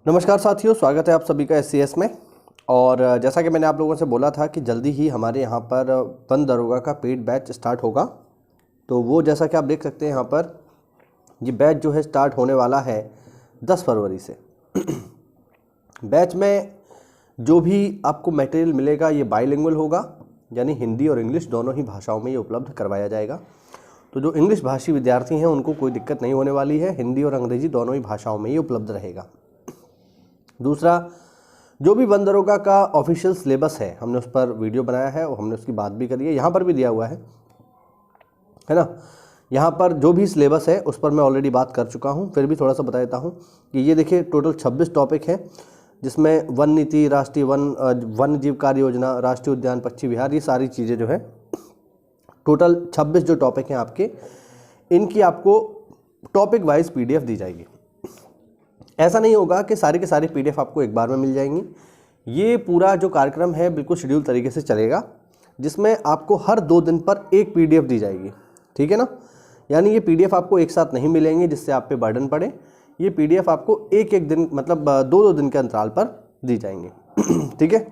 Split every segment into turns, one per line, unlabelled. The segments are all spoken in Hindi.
नमस्कार साथियों, स्वागत है आप सभी का SCS में। और जैसा कि मैंने आप लोगों से बोला था कि जल्दी ही हमारे यहाँ पर वन दरोगा का पेड बैच स्टार्ट होगा। तो वो जैसा कि आप देख सकते हैं यहाँ पर ये बैच जो है स्टार्ट होने वाला है 10 फरवरी से। बैच में जो भी आपको मटेरियल मिलेगा ये बाइलिंगुअल होगा, यानी हिंदी और इंग्लिश दोनों ही भाषाओं में ये उपलब्ध करवाया जाएगा। तो जो इंग्लिश भाषी विद्यार्थी हैं उनको कोई दिक्कत नहीं होने वाली है, हिंदी और अंग्रेजी दोनों ही भाषाओं में ये उपलब्ध रहेगा। दूसरा, जो भी वन दरोगा का ऑफिशियल सिलेबस है हमने उस पर वीडियो बनाया है और हमने उसकी बात भी करी है, यहाँ पर भी दिया हुआ है ना। यहाँ पर जो भी सिलेबस है उस पर मैं ऑलरेडी बात कर चुका हूँ, फिर भी थोड़ा सा बता देता हूँ कि ये देखिए टोटल 26 टॉपिक हैं, जिसमें वन नीति, राष्ट्रीय वन जीव कार्य योजना, राष्ट्रीय उद्यान पक्षी विहार, ये सारी चीज़ें जो है टोटल 26 जो टॉपिक हैं आपके, इनकी आपको टॉपिक वाइज PDF दी जाएगी। ऐसा नहीं होगा कि सारी के सारी PDF आपको एक बार में मिल जाएंगी। ये पूरा जो कार्यक्रम है बिल्कुल शेड्यूल तरीके से चलेगा, जिसमें आपको हर 2 दिन पर एक PDF दी जाएगी, ठीक है ना। यानी ये PDF आपको एक साथ नहीं मिलेंगे जिससे आप पे बर्डन पड़े। ये PDF आपको एक एक दिन मतलब 2-2 दिन के अंतराल पर दी जाएंगे ठीक है।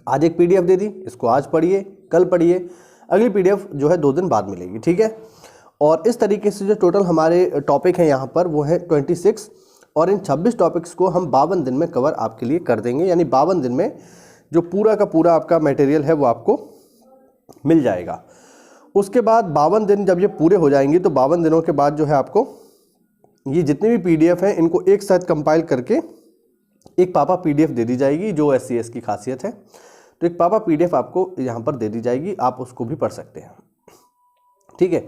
आज एक PDF दे दी, इसको आज पढ़िए, कल पढ़िए, अगली PDF जो है 2 दिन बाद मिलेगी, ठीक है। और इस तरीके से जो टोटल हमारे टॉपिक हैं यहाँ पर वो है 26, और इन 26 टॉपिक्स को हम 52 दिन में कवर आपके लिए कर देंगे। यानी 52 दिन में जो पूरा का पूरा आपका मटेरियल है वो आपको मिल जाएगा। उसके बाद 52 दिन जब ये पूरे हो जाएंगे तो 52 दिनों के बाद जो है आपको ये जितनी भी PDF हैं इनको एक साथ कंपाइल करके एक पापा PDF दे दी जाएगी, जो SCS की खासियत है। तो एक पापा PDF आपको यहाँ पर दे दी जाएगी, आप उसको भी पढ़ सकते हैं, ठीक है।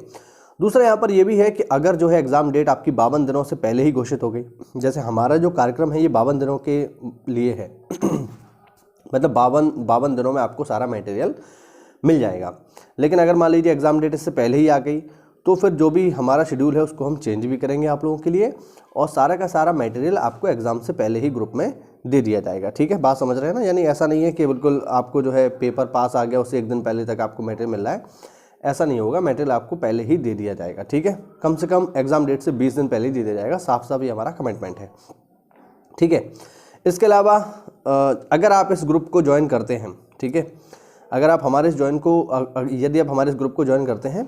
दूसरा यहाँ पर यह भी है कि अगर जो है एग्ज़ाम डेट आपकी 52 दिनों से पहले ही घोषित हो गई, जैसे हमारा जो कार्यक्रम है ये 52 दिनों के लिए है मतलब 52 दिनों में आपको सारा मटेरियल मिल जाएगा। लेकिन अगर मान लीजिए एग्ज़ाम डेट इससे पहले ही आ गई तो फिर जो भी हमारा शेड्यूल है उसको हम चेंज भी करेंगे आप लोगों के लिए, और सारा का सारा मटेरियल आपको एग्ज़ाम से पहले ही ग्रुप में दे दिया जाएगा, ठीक है। बात समझ रहे हैं ना। यानी ऐसा नहीं है कि बिल्कुल आपको जो है पेपर पास आ गया उससे 1 दिन पहले तक आपको मटेरियल मिल रहा है, ऐसा नहीं होगा। मटेरियल आपको पहले ही दे दिया जाएगा, ठीक है। कम से कम एग्ज़ाम डेट से 20 दिन पहले ही दे दिया जाएगा, साफ साफ ये हमारा कमिटमेंट है, ठीक है। इसके अलावा अगर आप इस ग्रुप को ज्वाइन करते हैं, ठीक है, अगर आप हमारे यदि आप हमारे इस ग्रुप को ज्वाइन करते हैं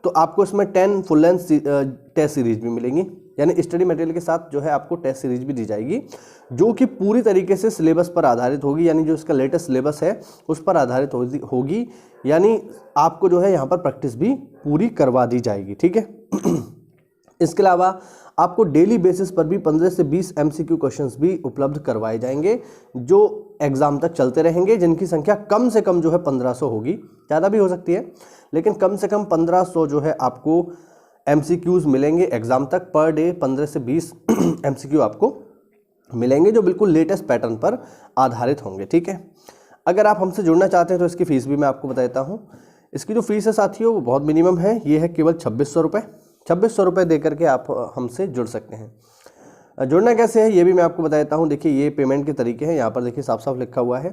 तो आपको इसमें 10 फुल लेंथ टेस्ट सीरीज भी मिलेंगी। यानी स्टडी मटेरियल के साथ जो है आपको टेस्ट सीरीज भी दी जाएगी, जो कि पूरी तरीके से सिलेबस पर आधारित होगी। यानी जो इसका लेटेस्ट सिलेबस है उस पर आधारित होगी। यानी आपको जो है यहाँ पर प्रैक्टिस भी पूरी करवा दी जाएगी, ठीक है। इसके अलावा आपको डेली बेसिस पर भी 15 से 20 MCQ क्वेश्चंस भी उपलब्ध करवाए जाएंगे, जो एग्ज़ाम तक चलते रहेंगे, जिनकी संख्या कम से कम जो है 1500 होगी, ज़्यादा भी हो सकती है, लेकिन कम से कम 1500 जो है आपको MCQs मिलेंगे एग्ज़ाम तक। पर डे 15 से 20 MCQ आपको मिलेंगे, जो बिल्कुल लेटेस्ट पैटर्न पर आधारित होंगे, ठीक है। अगर आप हमसे जुड़ना चाहते हैं तो इसकी फ़ीस भी मैं आपको बता देता हूँ। इसकी जो फ़ीस है साथियों वो बहुत मिनिमम है, ये है केवल 2600 रुपये। 2600 रुपये दे करके आप हमसे जुड़ सकते हैं। जुड़ना कैसे है ये भी मैं आपको बता देता हूँ। देखिए ये पेमेंट के तरीके हैं, यहाँ पर देखिए साफ साफ लिखा हुआ है,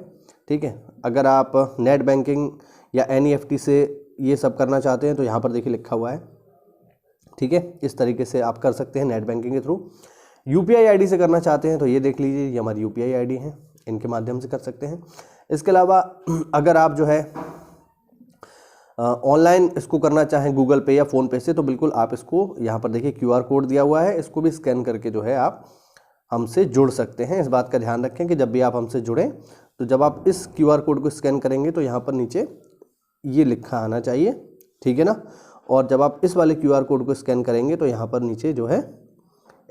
ठीक है। अगर आप नेट बैंकिंग या NEFT से ये सब करना चाहते हैं तो यहाँ पर देखिए लिखा हुआ है, ठीक है। इस तरीके से आप कर सकते हैं नेट बैंकिंग के थ्रू। UPI ID से करना चाहते हैं तो ये देख लीजिए, ये हमारी UPI ID है, इनके माध्यम से कर सकते हैं। इसके अलावा अगर आप जो है ऑनलाइन इसको करना चाहें गूगल पे या फ़ोन पे से, तो बिल्कुल आप इसको यहाँ पर देखिए QR कोड दिया हुआ है, इसको भी स्कैन करके जो है आप हमसे जुड़ सकते हैं। इस बात का ध्यान रखें कि जब भी आप हमसे जुड़ें तो जब आप इस QR कोड को स्कैन करेंगे तो यहाँ पर नीचे ये लिखा आना चाहिए, ठीक है ना। और जब आप इस वाले QR कोड को स्कैन करेंगे तो यहाँ पर नीचे जो है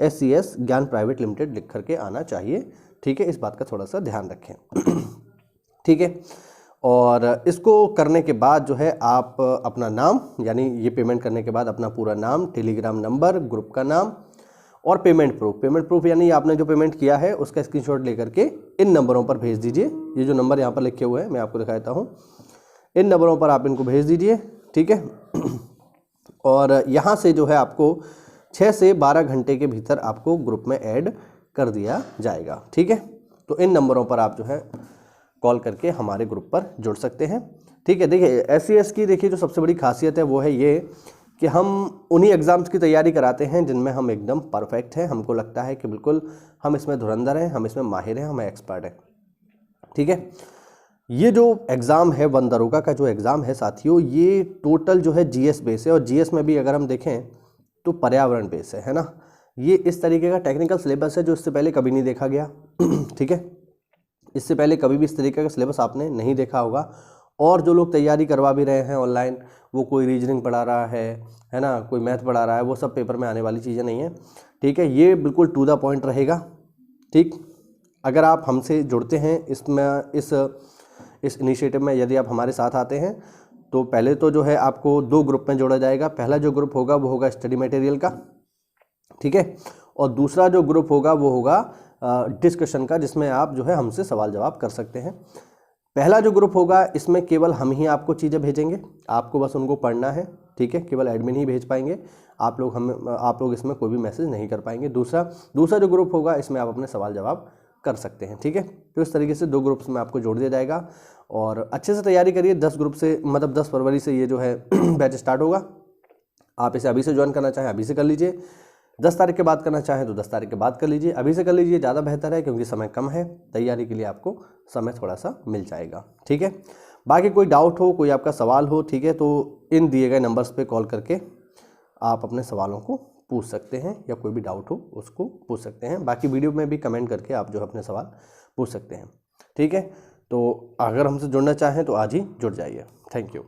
SCS ज्ञान प्राइवेट लिमिटेड लिख करके आना चाहिए, ठीक है। इस बात का थोड़ा सा ध्यान रखें ठीक है। और इसको करने के बाद जो है आप अपना नाम, यानी ये पेमेंट करने के बाद अपना पूरा नाम, टेलीग्राम नंबर, ग्रुप का नाम और पेमेंट प्रूफ यानी आपने जो पेमेंट किया है उसका स्क्रीनशॉट लेकर के इन नंबरों पर भेज दीजिए। ये जो नंबर यहाँ पर लिखे हुए हैं मैं आपको दिखा देता हूँ, इन नंबरों पर आप इनको भेज दीजिए, ठीक है। और यहाँ से जो है आपको 6 से 12 घंटे के भीतर आपको ग्रुप में ऐड कर दिया जाएगा, ठीक है। तो इन नंबरों पर आप जो है कॉल करके हमारे ग्रुप पर जुड़ सकते हैं, ठीक है। देखिए SCS की देखिए जो सबसे बड़ी खासियत है वो है ये कि हम उन्हीं एग्ज़ाम्स की तैयारी कराते हैं जिनमें हम एकदम परफेक्ट हैं, हमको लगता है कि बिल्कुल हम इसमें धुरंधर हैं, हम इसमें माहिर हैं, हम एक्सपर्ट हैं। ठीक है, ये जो एग्ज़ाम है वन दरोगा का जो एग्ज़ाम है साथियों, ये टोटल जो है जीएस बेस है, और जीएस में भी अगर हम देखें तो पर्यावरण बेस है ना। ये इस तरीके का टेक्निकल सिलेबस है जो इससे पहले कभी नहीं देखा गया। ठीक है, इससे पहले कभी भी इस तरीके का सिलेबस आपने नहीं देखा होगा। और जो लोग तैयारी करवा भी रहे हैं ऑनलाइन, वो कोई रीजनिंग पढ़ा रहा है ना, कोई मैथ पढ़ा रहा है, वो सब पेपर में आने वाली चीज़ें नहीं है। ठीक है, ये बिल्कुल टू द पॉइंट रहेगा। ठीक, अगर आप हमसे जुड़ते हैं इसमें, इस इनिशिएटिव में यदि आप हमारे साथ आते हैं, तो पहले तो जो है आपको 2 ग्रुप में जोड़ा जाएगा। पहला जो ग्रुप होगा वो होगा स्टडी मटेरियल का, ठीक है, और दूसरा जो ग्रुप होगा वो होगा डिस्कशन का, जिसमें आप जो है हमसे सवाल जवाब कर सकते हैं। पहला जो ग्रुप होगा इसमें केवल हम ही आपको चीज़ें भेजेंगे, आपको बस उनको पढ़ना है। ठीक है, केवल एडमिन ही भेज पाएंगे, आप लोग इसमें कोई भी मैसेज नहीं कर पाएंगे। दूसरा जो ग्रुप होगा इसमें आप अपने सवाल जवाब कर सकते हैं। ठीक है, तो इस तरीके से 2 ग्रुप्स में आपको जोड़ दिया जाएगा, और अच्छे से तैयारी करिए। 10 ग्रुप से, मतलब 10 फरवरी से ये जो है बैच स्टार्ट होगा। आप इसे अभी से ज्वाइन करना चाहें अभी से कर लीजिए, 10 तारीख के बाद करना चाहें तो 10 तारीख के बाद कर लीजिए। अभी से कर लीजिए, ज़्यादा बेहतर है, क्योंकि समय कम है, तैयारी के लिए आपको समय थोड़ा सा मिल जाएगा। ठीक है, बाकी कोई डाउट हो, कोई आपका सवाल हो, ठीक है, तो इन दिए गए नंबर्स पे कॉल करके आप अपने सवालों को पूछ सकते हैं, या कोई भी डाउट हो उसको पूछ सकते हैं। बाकी वीडियो में भी कमेंट करके आप जो है अपने सवाल पूछ सकते हैं। ठीक है, तो अगर हमसे जुड़ना चाहें तो आज ही जुड़ जाइए। Thank you.